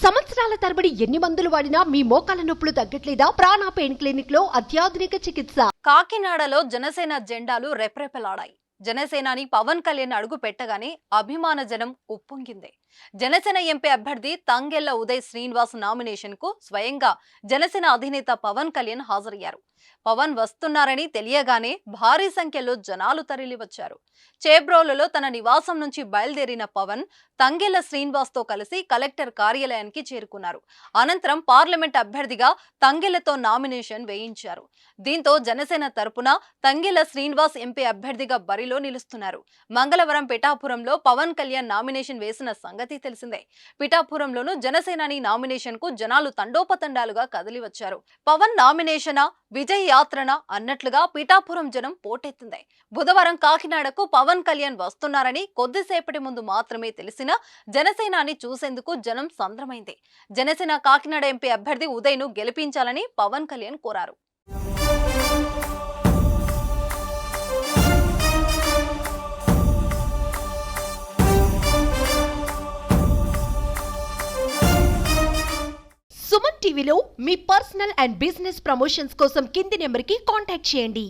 సంవత్సరాల తరబడి ఎన్ని మందులు వాడినా మీ మోకాల నొప్పులు తగ్గట్లేదా? ప్రాణ పెయిన్ క్లినిక్ లో అత్యాధునిక చికిత్స. కాకినాడలో జనసేన జెండాలు రెపరెపలాడాయి. జనసేనాని పవన్ కళ్యాణ్ అడుగు పెట్టగానే అభిమాన జనం ఉప్పొంగింది. జనసేన ఎంపీ అభ్యర్థి తంగెళ్ల ఉదయ్ శ్రీనివాస్ నామినేషన్ కు స్వయంగా జనసేన అధినేత పవన్ కళ్యాణ్ హాజరయ్యారు. పవన్ వస్తున్నారని తెలియగానే భారీ సంఖ్యలో జనాలు తరలివచ్చారు. చేబ్రోలులో తన నివాసం నుంచి బయలుదేరిన పవన్ తంగెళ్ల శ్రీనివాస్ తో కలిసి కలెక్టర్ కార్యాలయానికి చేరుకున్నారు. అనంతరం పార్లమెంట్ అభ్యర్థిగా తంగెళ్లతో నామినేషన్ వేయించారు. దీంతో జనసేన తరపున తంగెళ్ల శ్రీనివాస్ ఎంపీ అభ్యర్థిగా బరిలో నిలుస్తున్నారు. మంగళవారం పిఠాపురంలో పవన్ కళ్యాణ్ నామినేషన్ వేసిన సంగతి తెలిసిందే. పిఠాపురంలోను జనసేనాని నామినేషన్ కు జనాలు తండోపతండాలుగా కదిలి వచ్చారు. పవన్ నామినేషనా విజయ్ యాత్రన అన్నట్లుగా పిఠాపురం జనం పోటెత్తింది. బుధవారం కాకినాడకు పవన్ కళ్యాణ్ వస్తున్నారని కొద్దిసేపటి ముందు మాత్రమే తెలిసిన జనసేనాని చూసేందుకు జనం సంద్రమైంది. జనసేన కాకినాడ ఎంపీ అభ్యర్థి ఉదయ్ ను గెలిపించాలని పవన్ కళ్యాణ్ కోరారు. సుమన్ టీవీలో మీ పర్సనల్ అండ్ బిజినెస్ ప్రమోషన్స్ కోసం కింది నెంబర్కి కాంటాక్ట్ చేయండి.